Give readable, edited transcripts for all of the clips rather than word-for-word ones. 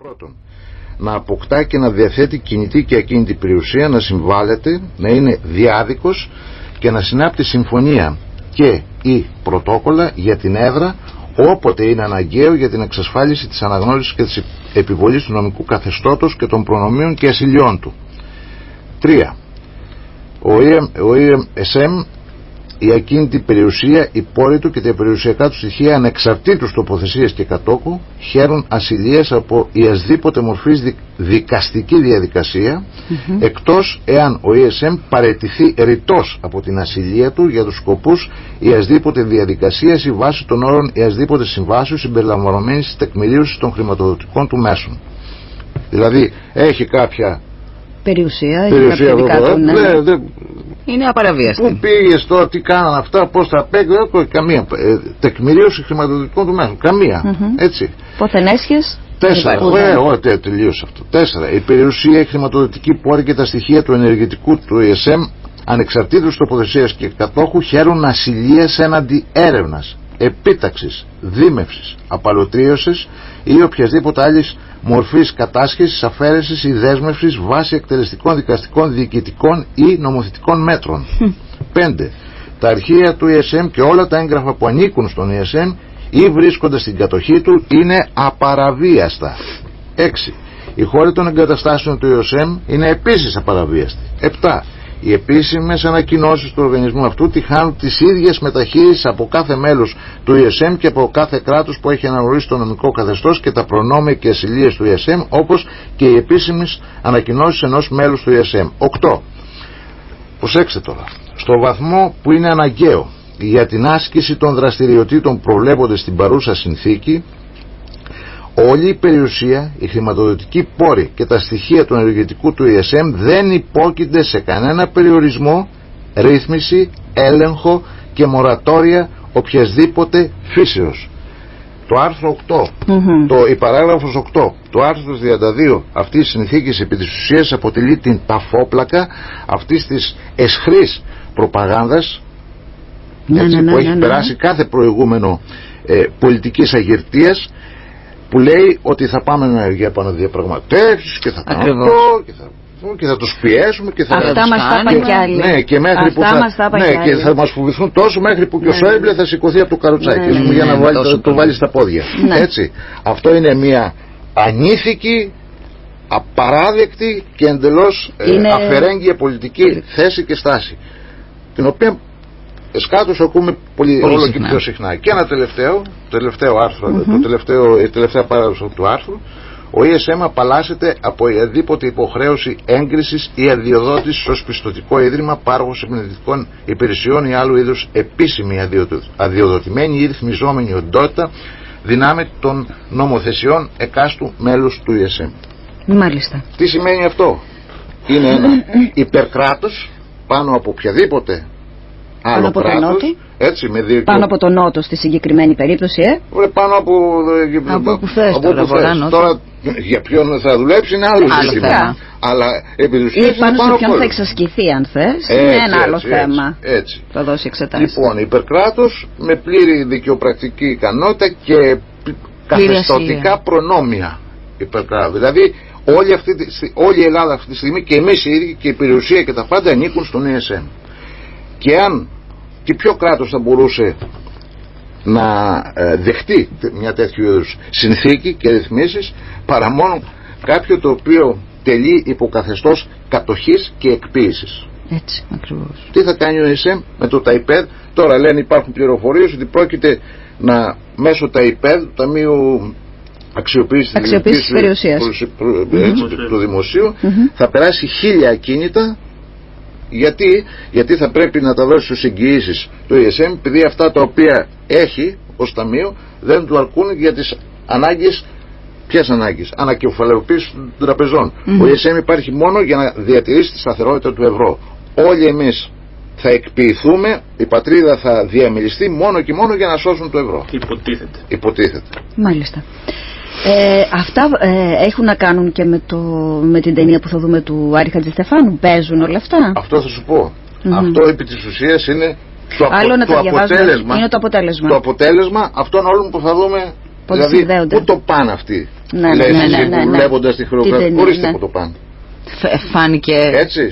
Πρώτον, να αποκτά και να διαθέτει κινητή και ακίνητη περιουσία, να συμβάλλεται, να είναι διάδικος και να συνάπτει συμφωνία και ή πρωτόκολλα για την έδρα όποτε είναι αναγκαίο για την εξασφάλιση της αναγνώρισης και της επιβολής του νομικού καθεστώτος και των προνομίων και ασυλιών του. 3. Ο ESM, η ακίνητη περιουσία, η πόρη του και τα περιουσιακά του στοιχεία ανεξαρτήτως τοποθεσίας και κατόχου χαίρουν ασυλίας από ιασδήποτε μορφής δικαστική διαδικασία, εκτός εάν ο ESM παραιτηθεί ρητός από την ασυλία του για τους σκοπούς ιασδήποτε διαδικασίας ή βάση των όρων ιασδήποτε συμβάσεως συμπεριλαμβανομένης της τεκμηρίωσης των χρηματοδοτικών του μέσων. Δηλαδή έχει κάποια περιουσία είναι απαραβίαστη. Πού πήγες τώρα, τι κάνανε αυτά, πώς τα παίρνει, δεν έχω καμία τεκμηρίωση χρηματοδοτικών του μέσων. Καμία. Έτσι. Πόθεν έσχες. 4. Τελείωσε αυτό. 4. Η περιουσία, η χρηματοδοτική πόρη και τα στοιχεία του ενεργητικού του ESM, ανεξαρτήτως τοποθεσίας και κατόχου, χαίρουν ασυλίας έναντι έρευνας, επίταξης, δίμευσης, απαλωτρίωσης ή οποιασδήποτε άλλης μορφής κατάσχεσης, αφαίρεσης ή δέσμευσης βάσει εκτελεστικών, δικαστικών, διοικητικών ή νομοθετικών μέτρων. 5. Τα αρχεία του ESM και όλα τα έγγραφα που ανήκουν στον ESM ή βρίσκονται στην κατοχή του είναι απαραβίαστα. 6. Η χώρη των εγκαταστάσεων του ESM είναι επίσης απαραβίαστη. 7. Οι επίσημες ανακοινώσεις του οργανισμού αυτού τυχάνουν τις ίδιες μεταχείρισεις από κάθε μέλος του ESM και από κάθε κράτος που έχει αναγνωρίσει το νομικό καθεστώς και τα προνόμια και ασυλίες του ESM, όπως και οι επίσημες ανακοινώσεις ενός μέλους του ESM. 8. Προσέξτε τώρα. Στο βαθμό που είναι αναγκαίο για την άσκηση των δραστηριοτήτων προβλέπονται στην παρούσα συνθήκη, όλη η περιουσία, η χρηματοδοτική πόρη και τα στοιχεία του ενεργητικού του ESM δεν υπόκεινται σε κανένα περιορισμό, ρύθμιση, έλεγχο και μορατόρια οποιασδήποτε φύσεως. Το άρθρο 8, η παράγραφος 8 του άρθρου 32 αυτής της συνθήκης επί της ουσίας αποτελεί την ταφόπλακα αυτής της εσχρής προπαγάνδας που έχει περάσει κάθε προηγούμενο πολιτικής αγερτίας, που λέει ότι θα πάμε για επαναδιαπραγματεύσεις και θα κάνουμε αυτό και θα τους πιέσουμε και θα αυτά μας τα είπαν κι άλλοι. Ναι, και μέχρι που και θα μας φοβηθούν τόσο μέχρι που και ο Σόιμπλε θα σηκωθεί από το καροτσάκι για να το βάλει στα πόδια. Έτσι. Αυτό είναι μια ανήθικη, απαράδεκτη και εντελώς αφαιρέγγια πολιτική θέση και στάση, την οποία σκάτως ακούμε πολύ όλο και πιο συχνά. Και ένα τελευταίο άρθρο, η τελευταία παράγραφος του άρθρου: ο ESM απαλλάσσεται από οποιαδήποτε υποχρέωση έγκρισης ή αδειοδότησης ως πιστωτικό ίδρυμα, πάροχος επενδυτικών υπηρεσιών ή άλλου είδους επίσημη αδειοδοτημένη ή ρυθμιζόμενη οντότητα δυνάμει των νομοθεσιών εκάστου μέλους του ESM. Μάλιστα. Τι σημαίνει αυτό? Είναι ένα υπερκράτος πάνω από οποιαδήποτε πάνω από κράτος, τον Νότο, έτσι, πάνω από τον Νότο στη συγκεκριμένη περίπτωση, πάνω από που θες τώρα για ποιον θα δουλέψει είναι άλλο ζήτημα, αλλά ή πάνω σε ποιον θα εξασκηθεί, αν θες, είναι ένα άλλο θέμα. Έτσι. Θα δώσει εξετάσεις. Λοιπόν, υπερκράτος με πλήρη δικαιοπρακτική ικανότητα και καθεστωτικά προνόμια υπερκράτος. Δηλαδή όλη η Ελλάδα αυτή τη στιγμή και εμείς οι ίδιοι και η περιουσία και τα πάντα ανήκουν στον ESM. Και αν και ποιο κράτος θα μπορούσε να δεχτεί μια τέτοιου συνθήκη και ρυθμίσεις παρά μόνο κάποιο το οποίο τελεί υποκαθεστώς κατοχής και εκποίησης. Έτσι ακριβώς. Τι θα κάνει ο ESM με το ΤΑΙΠΕΔ? Τώρα λένε υπάρχουν πληροφορίες ότι πρόκειται να μέσω ΤΑΙΠΕΔ, του Ταμείου Αξιοποίησης της Περιουσίας του Δημοσίου, θα περάσει 1000 ακίνητα. Γιατί θα πρέπει να τα δώσει στους εγγυήσεις του ESM, επειδή αυτά τα οποία έχει ως ταμείο δεν του αρκούν για τις ανάγκες. Ποιες ανάγκες? Ανακεφαλαιοποίηση των τραπεζών. Ο ESM υπάρχει μόνο για να διατηρήσει τη σταθερότητα του ευρώ. Όλοι εμείς θα εκποιηθούμε, η πατρίδα θα διαμελιστεί μόνο και μόνο για να σώσουν το ευρώ. Υποτίθεται. Μάλιστα. Αυτά έχουν να κάνουν και με την ταινία που θα δούμε του Άρη Χατζηστεφάνου? Παίζουν όλα αυτά? Αυτό θα σου πω. Αυτό επί της ουσίας είναι το αποτέλεσμα. Το αποτέλεσμα αυτών όλων που θα δούμε. Πώς δηλαδή συνδέονται. πού το πάνε αυτοί. βλέποντας τη χρεοκρατία. Ορίστε που το πάνε. Φάνηκε. Έτσι,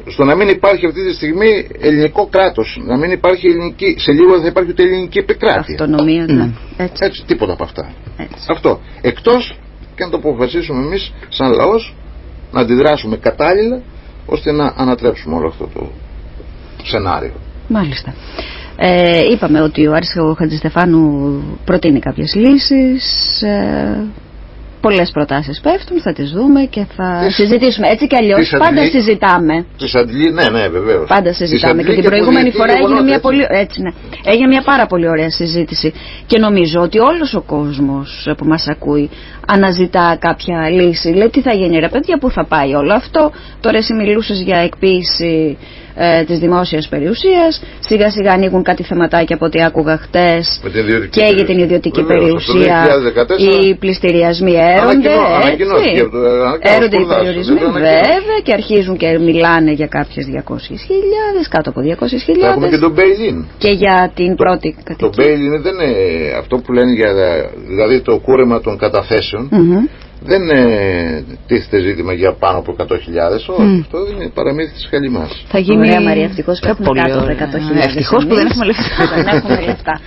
στο να μην υπάρχει αυτή τη στιγμή ελληνικό κράτος, να μην υπάρχει ελληνική, σε λίγο δεν θα υπάρχει ούτε ελληνική επικράτεια. Αυτονομία, ναι. Έτσι, τίποτα από αυτά. Αυτό. Εκτός και να το αποφασίσουμε εμείς σαν λαός να αντιδράσουμε κατάλληλα ώστε να ανατρέψουμε όλο αυτό το σενάριο. Μάλιστα. Είπαμε ότι ο Άρης Χατζηστεφάνου προτείνει κάποιες λύσεις. Πολλές προτάσεις πέφτουν, θα τις δούμε και θα συζητήσουμε. Έτσι κι αλλιώς πάντα συζητάμε. Ναι, βεβαίως. Πάντα συζητάμε. Και την προηγούμενη φορά έγινε μια πάρα πολύ ωραία συζήτηση. Και νομίζω ότι όλος ο κόσμος που μας ακούει αναζητά κάποια λύση. Λέει τι θα γίνει ρε παιδιά, πού θα πάει όλο αυτό. Τώρα εσύ μιλούσες για εκποίηση της δημόσιας περιουσίας. Σιγά σιγά ανοίγουν κάτι θεματάκια από ό,τι άκουγα χτες και για την ιδιωτική περιουσία. Οι πληστηριασμοί έρονται οι περιορισμοί βέβαια και αρχίζουν και μιλάνε για κάποιες 200.000, κάτω από 200.000. Έχουμε και τον Μπέιλιν. Και για την πρώτη κατοικία. Το Μπέιλιν δεν είναι αυτό που λένε για, δηλαδή το κούρεμα των καταθέσεων. Δεν τίθεται ζήτημα για πάνω από 100.000. Όχι, αυτό είναι παραμύθι της χαλιμάς. Θα γίνει ωραία Μαρία, ευτυχώς που έχουμε κάτω από 100.000. Ευτυχώς που δεν έχουμε λεφτά.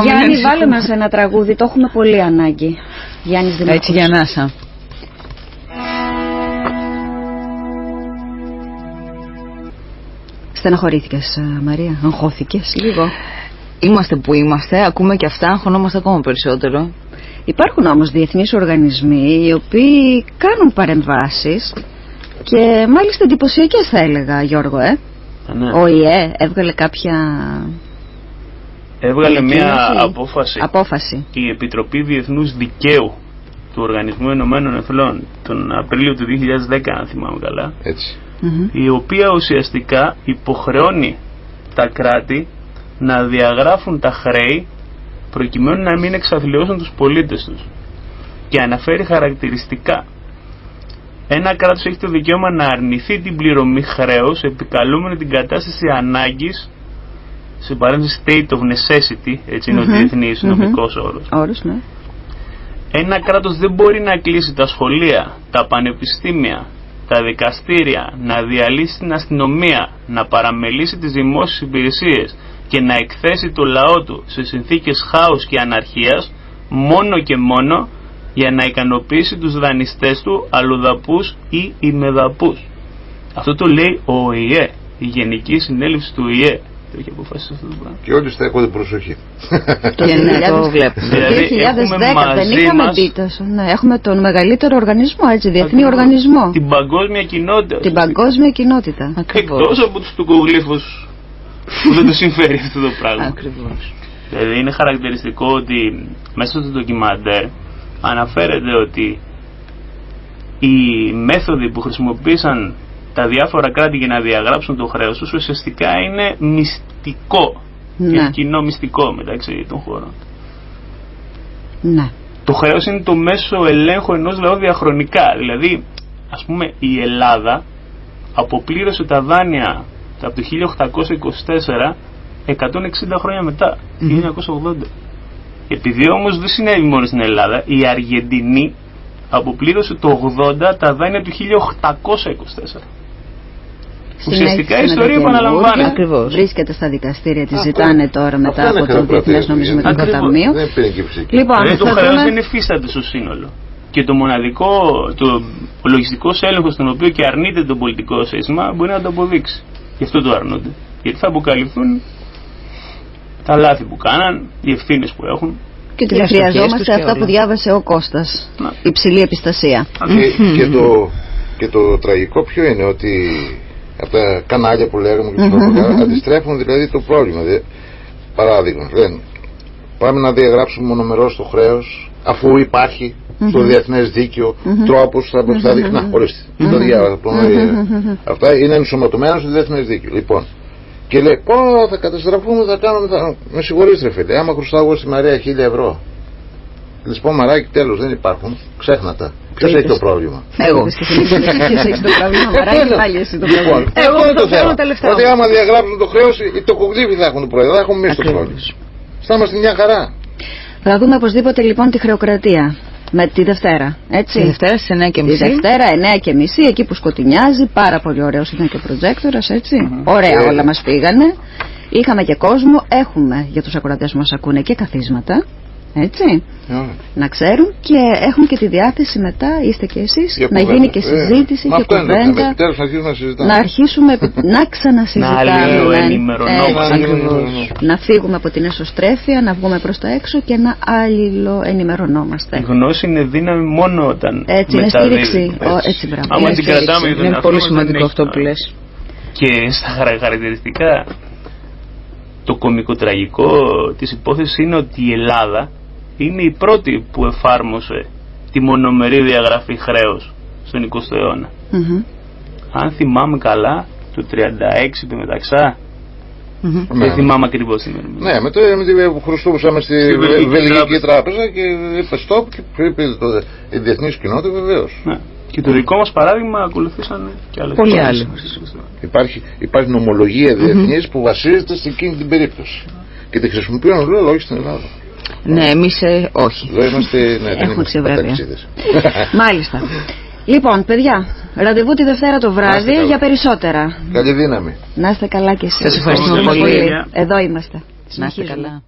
Γιάννη, βάλε μας ένα τραγούδι, το έχουμε πολύ ανάγκη. Γιάννης Δημοκούς. Έτσι για ανάσα. Στεναχωρήθηκες Μαρία, αγχώθηκες λίγο? Είμαστε που είμαστε, ακούμε και αυτά, αγχωνόμαστε ακόμα περισσότερο. Υπάρχουν όμως διεθνείς οργανισμοί οι οποίοι κάνουν παρεμβάσεις και μάλιστα εντυπωσιακές θα έλεγα, Γιώργο. Ναι. Ο ΙΕ έβγαλε κάποια... Έβγαλε μια απόφαση η Επιτροπή Διεθνούς Δικαίου του Οργανισμού Ηνωμένων Εθνών τον Απρίλιο του 2010, αν θυμάμαι καλά, η οποία ουσιαστικά υποχρεώνει τα κράτη να διαγράφουν τα χρέη προκειμένου να μην εξαθλιώσουν τους πολίτες τους, και αναφέρει χαρακτηριστικά: ένα κράτος έχει το δικαίωμα να αρνηθεί την πληρωμή χρέους επικαλούμενη την κατάσταση ανάγκης, σε παρένθεση state of necessity, έτσι είναι ο διεθνής νομικός όρος. Ναι. Ένα κράτος δεν μπορεί να κλείσει τα σχολεία, τα πανεπιστήμια, τα δικαστήρια, να διαλύσει την αστυνομία, να παραμελήσει τις δημόσιες υπηρεσίες και να εκθέσει το λαό του σε συνθήκες χάους και αναρχίας μόνο και μόνο για να ικανοποιήσει τους δανειστές του, αλλοδαπούς ή ημεδαπούς. Αυτό το λέει ο ΟΗΕ, η Γενική Συνέλευση του ΟΗΕ. Το έχει αποφασίσει αυτό το πράγμα. Και όλοι στέκονται προσοχή. Το 2010 δεν είχαμε μπει τόσο. Έχουμε τον μεγαλύτερο οργανισμό, έτσι, διεθνή οργανισμό. Την παγκόσμια κοινότητα. Την παγκόσμια κοινότητα. Εκτός από τους τουκογλύφους που δεν του συμφέρει αυτό το πράγμα. Ακριβώς. Δηλαδή είναι χαρακτηριστικό ότι μέσα στο ντοκιμαντέρ αναφέρεται ότι οι μέθοδοι που χρησιμοποίησαν τα διάφορα κράτη για να διαγράψουν το χρέος τους ουσιαστικά είναι μυστικό. Είναι κοινό μυστικό μεταξύ των χωρών. Ναι. Το χρέος είναι το μέσο ελέγχου ενός λαού διαχρονικά. Δηλαδή, ας πούμε, η Ελλάδα αποπλήρωσε τα δάνεια από το 1824 160 χρόνια μετά, 1980. Επειδή όμως δεν συνέβη μόνο στην Ελλάδα, η Αργεντινή αποπλήρωσε το 80 τα δάνεια του 1824. Ουσιαστικά η ιστορία επαναλαμβάνεται. Ακριβώς. Βρίσκεται στα δικαστήρια, τη ζητάνε τώρα μετά από το Διεθνές Νομισματικό Ταμείο. Λοιπόν, το χρέος δεν υφίσταται στο σύνολο. Και το μοναδικό, ο λογιστικός έλεγχος, τον οποίο και αρνείται το πολιτικό σύστημα, μπορεί να το αποδείξει. Γι' αυτό το αρνούνται. Γιατί θα αποκαλυφθούν τα λάθη που κάναν, οι ευθύνες που έχουν. Και ότι χρειαζόμαστε αυτά που διάβασε ο Κώστας. Υψηλή επιστασία. Και το τραγικό ποιο είναι, ότι από τα κανάλια που λέγαμε και αντιστρέφουν δηλαδή το πρόβλημα. Παράδειγμα, λένε πάμε να διαγράψουμε μονομερώς το χρέος, αφού υπάρχει στο διεθνές δίκαιο τρόπος θα δείχνει. Να, ορίστε, το διάβασα. Αυτά είναι ενσωματωμένα στο διεθνές δίκαιο. Λοιπόν, και λέει, θα καταστραφούμε, θα κάνουμε. Με συγχωρείς ρε φίλε, άμα χρωστάω εγώ στη Μαρία 1.000 ευρώ, της πω Μαράκι, τέλος, δεν υπάρχουν, ξέχνα τα. Ποιος έχει το πρόβλημα? Εγώ. Ποιος έχει το πρόβλημα? Μαράκι, πάλι εσύ το πρόβλημα. Εγώ δεν το θέλω. Ότι άμα διαγράψουν το χρέος, οι τοκογλύφοι θα έχουν το πρόβλημα, θα έχουμε εμείς το πρόβλημα. Θα είμαστε μια χαρά. Θα δούμε οπωσδήποτε λοιπόν τη χρεοκρατία. Με τη Δευτέρα, έτσι. Τη Δευτέρα στις 9:30. Τη Δευτέρα 9:30, εκεί που σκοτεινιάζει. Πάρα πολύ ωραίος ήταν και ο προτζέκτορας, έτσι. Ωραία, όλα μας πήγανε. Είχαμε και κόσμο. Έχουμε για τους ακροατές που μας ακούνε και καθίσματα. Έτσι. Να ξέρουν, και έχουμε και τη διάθεση μετά, είστε και εσείς, να γίνει και συζήτηση και κουβέντα. Να αρχίσουμε να ξανασυζητάμε. Να φύγουμε από την εσωστρέφεια, να βγούμε προς τα έξω και να αλληλοενημερωνόμαστε. Η γνώση είναι δύναμη μόνο όταν. Έτσι, είναι στήριξη. Έτσι, μπράβο. Άμα την κρατάμε, είναι πολύ σημαντικό αυτό που λες. Και στα χαρακτηριστικά, το κωμικοτραγικό της υπόθεσης είναι ότι η Ελλάδα είναι η πρώτη που εφάρμοσε τη μονομερή διαγραφή χρέους στον 20ο αιώνα. Αν θυμάμαι καλά, το 36 το μεταξά. Δεν θυμάμαι ακριβώς την ημερομηνία. Ναι, με τη χρωστούσαμε στη Βελγική Τράπεζα και είπε stop και είπε η διεθνής κοινότητα βεβαίως. Ναι. Και το δικό μας παράδειγμα ακολουθήσαν και άλλες. Πολλοί άλλοι. Υπάρχει νομολογία διεθνής που βασίζεται σε εκείνη την περίπτωση. Και τη χρησιμοποιούν όλοι, όχι στην Ελλάδα. Ναι, εμείς όχι. Εδώ είμαστε, έχουμε ξεβρέπεια. Μάλιστα. Λοιπόν, παιδιά, ραντεβού τη Δευτέρα το βράδυ για περισσότερα. Καλή δύναμη. Να είστε καλά κι εσείς. Σας ευχαριστούμε πολύ. Εδώ είμαστε. Να είστε καλά.